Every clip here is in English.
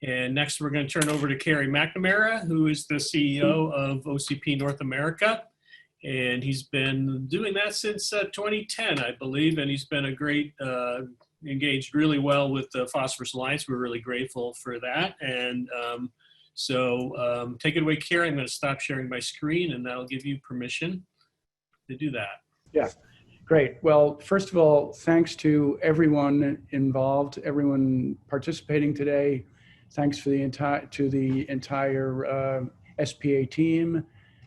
And next, we're going to turn over to Kerry McNamara, who is the CEO of OCP North America. And he's been doing that since 2010, I believe. And he's been a great, engaged really well with the Phosphorus Alliance. We're really grateful for that. And take it away, Kerry. I'm going to stop sharing my screen, and that'll give you permission to do that. Yeah, great. Well, first of all, thanks to everyone involved, everyone participating today. Thanks for the entire SPA team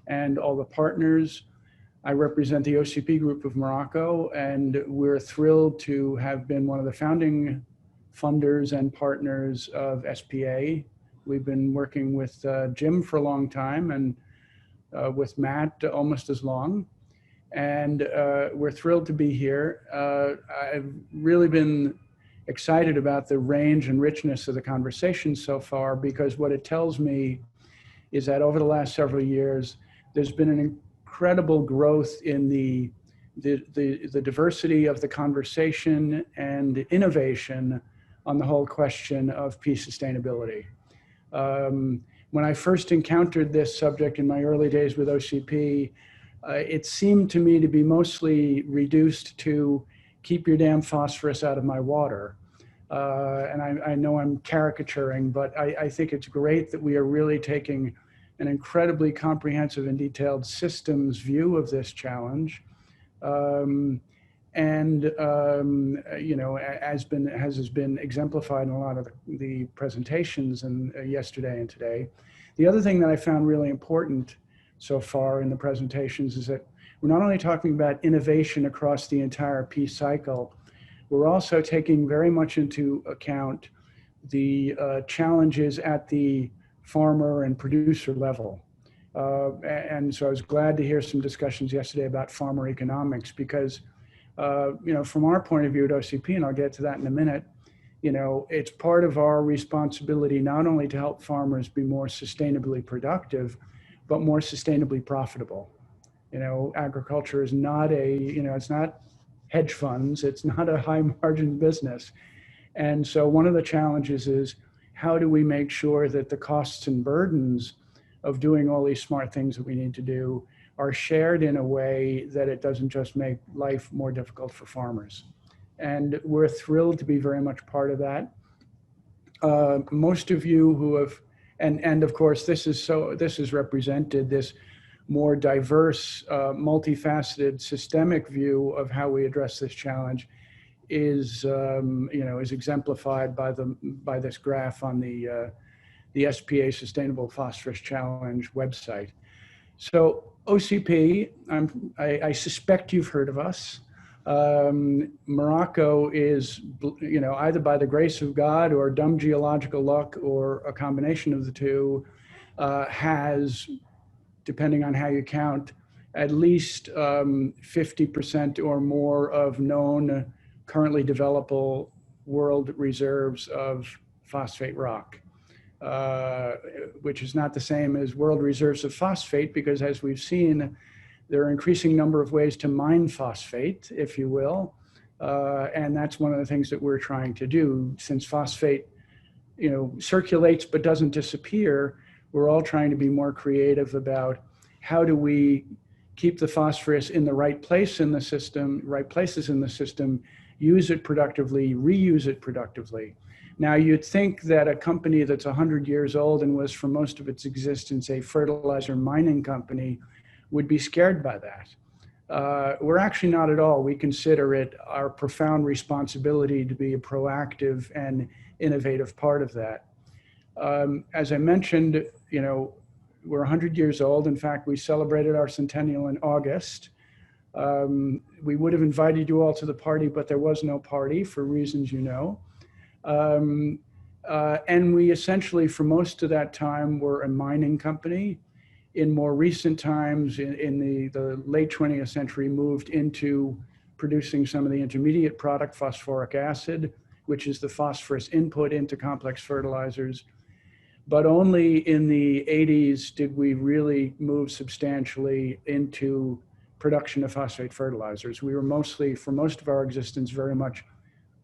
and all the partners. I represent the OCP Group of Morocco, and we're thrilled to have been one of the founding funders and partners of SPA. We've been working with Jim for a long time, and with Matt almost as long. And we're thrilled to be here. I've really been excited about the range and richness of the conversation so far, because what it tells me is that over the last several years, there's been an incredible growth in the diversity of the conversation and innovation on the whole question of pea sustainability. When I first encountered this subject in my early days with OCP, it seemed to me to be mostly reduced to keep your damn phosphorus out of my water. And I know I'm caricaturing, but I think it's great that we are really taking an incredibly comprehensive and detailed systems view of this challenge. You know, as has been exemplified in a lot of the presentations and yesterday and today. The other thing that I found really important so far in the presentations is that we're not only talking about innovation across the entire pea cycle, we're also taking very much into account the challenges at the farmer and producer level. And so I was glad to hear some discussions yesterday about farmer economics, because you know, from our point of view at OCP, and I'll get to that in a minute, you know, it's part of our responsibility not only to help farmers be more sustainably productive, but more sustainably profitable. You know, agriculture is not it's not hedge funds, it's not a high margin business. And so one of the challenges is, how do we make sure that the costs and burdens of doing all these smart things that we need to do are shared in a way that it doesn't just make life more difficult for farmers? And we're thrilled to be very much part of that. Most of you who have, and of course, this is represented, this more diverse, multifaceted, systemic view of how we address this challenge is, is exemplified by this graph on the SPA Sustainable Phosphorus Challenge website. So OCP, I suspect you've heard of us. Morocco is, either by the grace of God or dumb geological luck or a combination of the two, has, depending on how you count, at least 50% or more of known currently developable world reserves of phosphate rock, which is not the same as world reserves of phosphate, because as we've seen, there are an increasing number of ways to mine phosphate, if you will. And that's one of the things that we're trying to do. Since phosphate, circulates but doesn't disappear, we're all trying to be more creative about how do we keep the phosphorus in the right place in the system, right places in the system, use it productively, reuse it productively. Now, you'd think that a company that's 100 years old and was for most of its existence a fertilizer mining company would be scared by that. We're actually not at all. We consider it our profound responsibility to be a proactive and innovative part of that. As I mentioned, we're 100 years old. In fact, we celebrated our centennial in August. We would have invited you all to the party, but there was no party for reasons you know. And we essentially, for most of that time, were a mining company. In more recent times, in the late 20th century, moved into producing some of the intermediate product, phosphoric acid, which is the phosphorus input into complex fertilizers. But only in the 80s did we really move substantially into production of phosphate fertilizers. We were mostly, for most of our existence, very much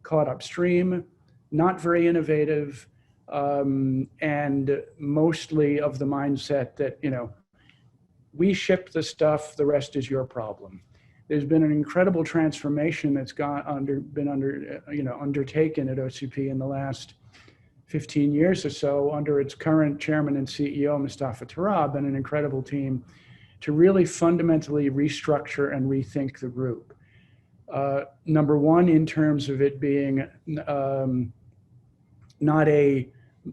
caught upstream, not very innovative, and mostly of the mindset that, we ship the stuff, the rest is your problem. There's been an incredible transformation that's undertaken at OCP in the last 15 years or so under its current chairman and CEO, Mustafa Tarab, and an incredible team to really fundamentally restructure and rethink the group. Number one, in terms of it being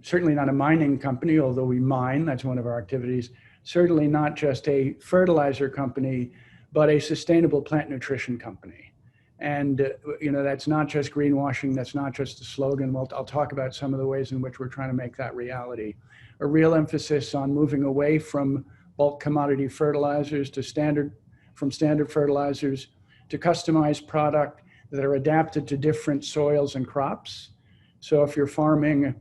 certainly not a mining company, although we mine, that's one of our activities, certainly not just a fertilizer company, but a sustainable plant nutrition company. And that's not just greenwashing, that's not just a slogan. Well, I'll talk about some of the ways in which we're trying to make that reality. A real emphasis on moving away from bulk commodity fertilizers from standard fertilizers to customized product that are adapted to different soils and crops. So if you're farming,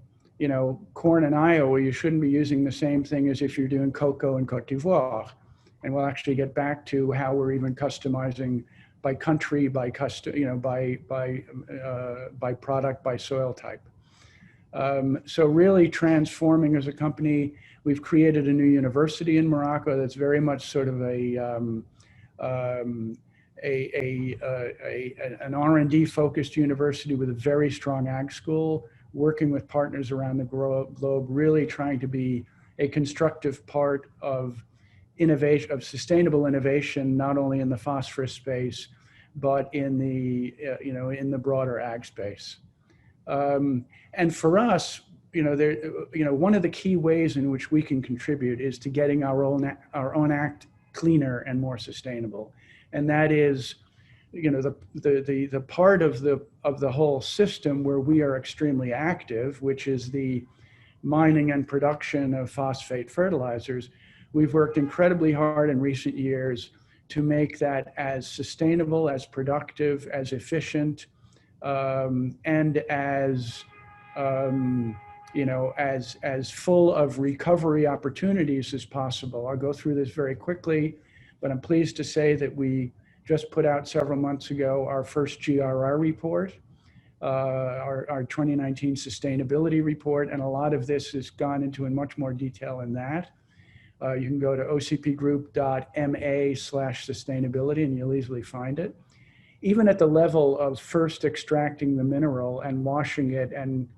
corn in Iowa, you shouldn't be using the same thing as if you're doing cocoa in Cote d'Ivoire. And we'll actually get back to how we're even customizing by country, by product, by soil type. So really transforming as a company. We've created a new university in Morocco that's very much sort of an R&D focused university with a very strong ag school, working with partners around the globe, really trying to be a constructive part of innovation, of sustainable innovation, not only in the phosphorus space, but in the in the broader ag space. And for us, one of the key ways in which we can contribute is to getting our own act cleaner and more sustainable, and that is, the part of the whole system where we are extremely active, which is the mining and production of phosphate fertilizers. We've worked incredibly hard in recent years to make that as sustainable, as productive, as efficient, and as as full of recovery opportunities as possible. I'll go through this very quickly, but I'm pleased to say that we just put out several months ago our first GRR report, our 2019 sustainability report, and a lot of this has gone into in much more detail in that. You can go to ocpgroup.ma/sustainability and you'll easily find it. Even at the level of first extracting the mineral and washing it and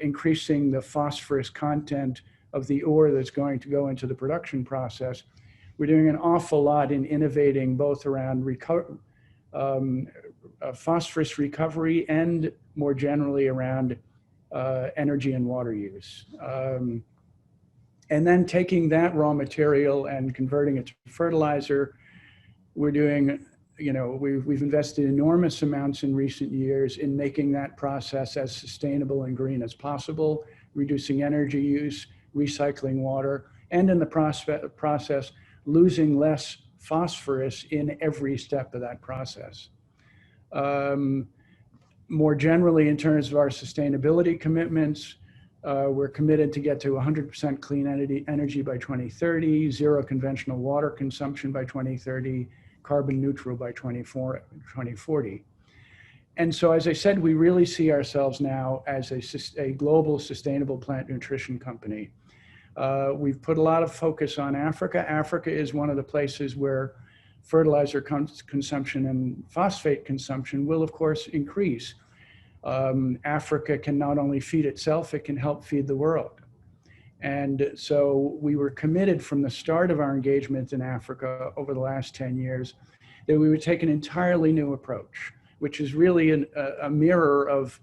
increasing the phosphorus content of the ore that's going to go into the production process, we're doing an awful lot in innovating both around phosphorus recovery and more generally around energy and water use. And then taking that raw material and converting it to fertilizer, we're doing, we've invested enormous amounts in recent years in making that process as sustainable and green as possible, reducing energy use, recycling water, and in the process, losing less phosphorus in every step of that process. More generally, in terms of our sustainability commitments, we're committed to get to 100% clean energy by 2030, zero conventional water consumption by 2030, carbon neutral by 2040. And so, as I said, we really see ourselves now as a global sustainable plant nutrition company. We've put a lot of focus on Africa. Africa is one of the places where fertilizer consumption and phosphate consumption will, of course, increase. Africa can not only feed itself, it can help feed the world. And so we were committed from the start of our engagement in Africa over the last 10 years that we would take an entirely new approach, which is really a mirror of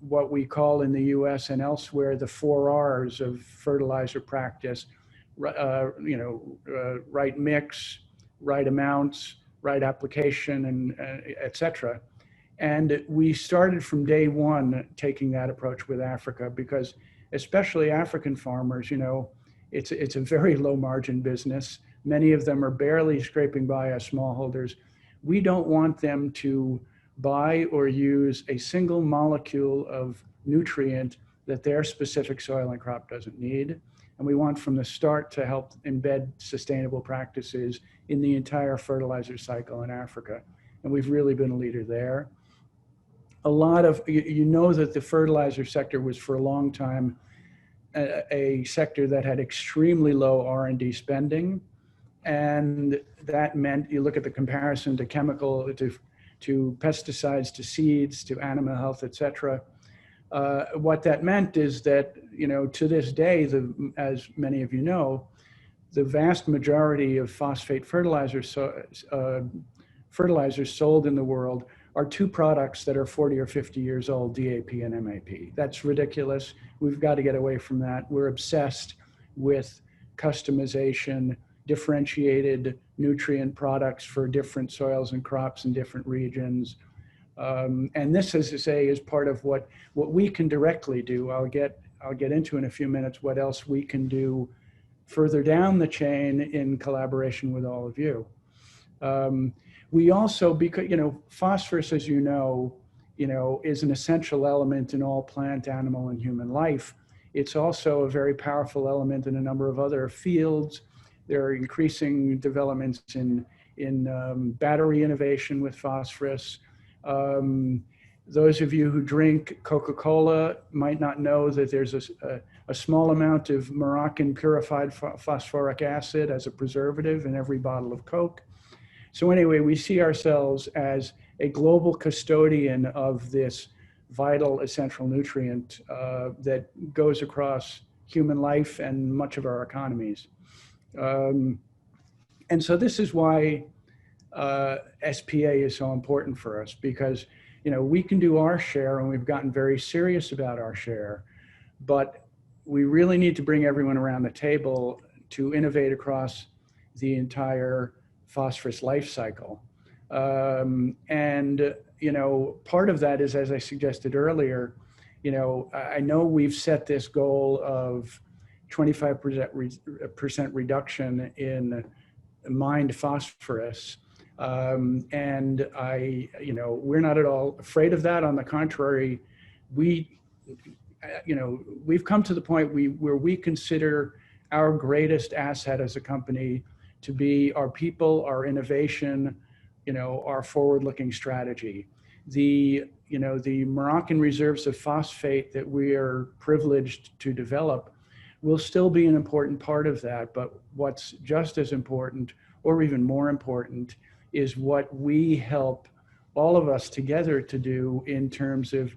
what we call in the US and elsewhere the 4 R's of fertilizer practice, right mix, right amounts, right application, and et cetera. And we started from day one taking that approach with Africa because especially African farmers, it's a very low margin business. Many of them are barely scraping by as smallholders. We don't want them to buy or use a single molecule of nutrient that their specific soil and crop doesn't need. And we want from the start to help embed sustainable practices in the entire fertilizer cycle in Africa. And we've really been a leader there. a lot of, you know that the fertilizer sector was for a long time a sector that had extremely low R&D spending. And that meant, you look at the comparison to chemical, to pesticides, to seeds, to animal health, et cetera. What that meant is that, you know, to this day, as many of you know, the vast majority of phosphate fertilizers, fertilizers sold in the world are two products that are 40 or 50 years old, DAP and MAP. That's ridiculous. We've got to get away from that. We're obsessed with customization, differentiated nutrient products for different soils and crops in different regions. And this, as I say, is part of what we can directly do. I'll get into in a few minutes what else we can do further down the chain in collaboration with all of you. We also, because, you know, phosphorus, as you know, is an essential element in all plant, animal, and human life. It's also a very powerful element in a number of other fields. There are increasing developments in battery innovation with phosphorus. Those of you who drink Coca-Cola might not know that there's a small amount of Moroccan purified phosphoric acid as a preservative in every bottle of Coke. So anyway, we see ourselves as a global custodian of this vital essential nutrient that goes across human life and much of our economies. And so this is why SPA is so important for us, because, you know, we can do our share, and we've gotten very serious about our share, but we really need to bring everyone around the table to innovate across the entire phosphorus life cycle. And, you know, part of that is, as I suggested earlier, you know, I know we've set this goal of 25% reduction in mined phosphorus. And you know, we're not at all afraid of that. On the contrary, you know, we've come to the point where we consider our greatest asset as a company to be our people, our innovation, you know, our forward-looking strategy. You know, the Moroccan reserves of phosphate that we are privileged to develop will still be an important part of that. But what's just as important, or even more important, is what we help all of us together to do in terms of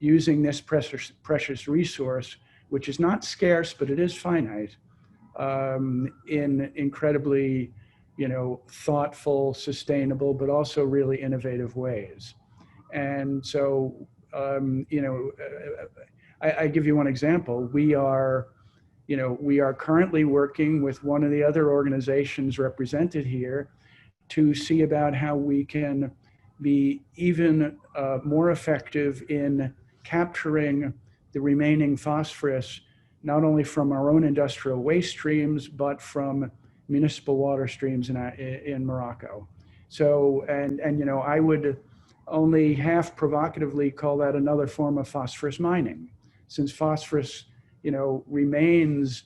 using this precious resource, which is not scarce, but it is finite, in incredibly, you know, thoughtful, sustainable, but also really innovative ways. And so, you know, I give you one example. We are currently working with one of the other organizations represented here to see about how we can be even more effective in capturing the remaining phosphorus, not only from our own industrial waste streams, but from municipal water streams in Morocco. So, and you know, I would only half provocatively call that another form of phosphorus mining, since phosphorus, you know, remains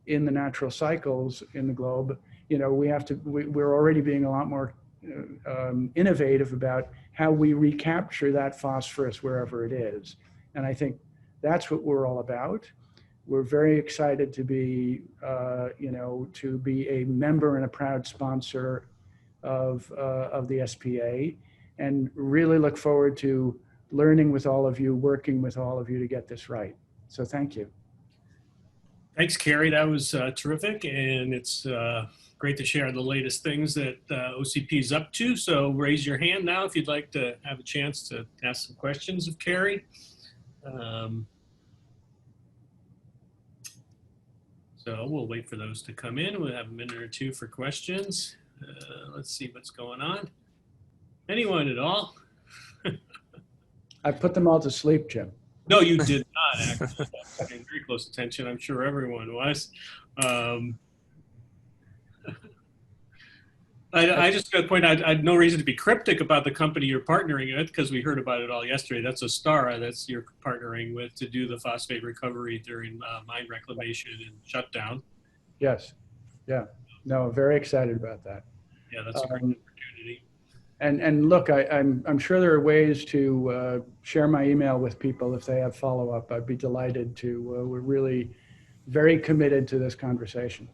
in the natural cycles in the globe. You know, we're already being a lot more innovative about how we recapture that phosphorus wherever it is. And I think that's what we're all about. We're very excited to be, you know, to be a member and a proud sponsor of the SPA, and really look forward to learning with all of you, working with all of you to get this right. So thank you. Thanks, Kerry. That was terrific, and it's great to share the latest things that OCP is up to. So raise your hand now if you'd like to have a chance to ask some questions of Kerry. So we'll wait for those to come in. We'll have a minute or two for questions. Let's see what's going on. Anyone at all? I put them all to sleep, Jim. No, you did not, actually. I was paying very close attention. I'm sure everyone was. I just got to point out, I had no reason to be cryptic about the company you're partnering with, because we heard about it all yesterday. That's Ostara that's you're partnering with to do the phosphate recovery during mine reclamation and shutdown. Yes. Yeah. No, very excited about that. Yeah, that's a great opportunity. And look, I'm sure there are ways to share my email with people if they have follow-up. I'd be delighted to. We're really very committed to this conversation.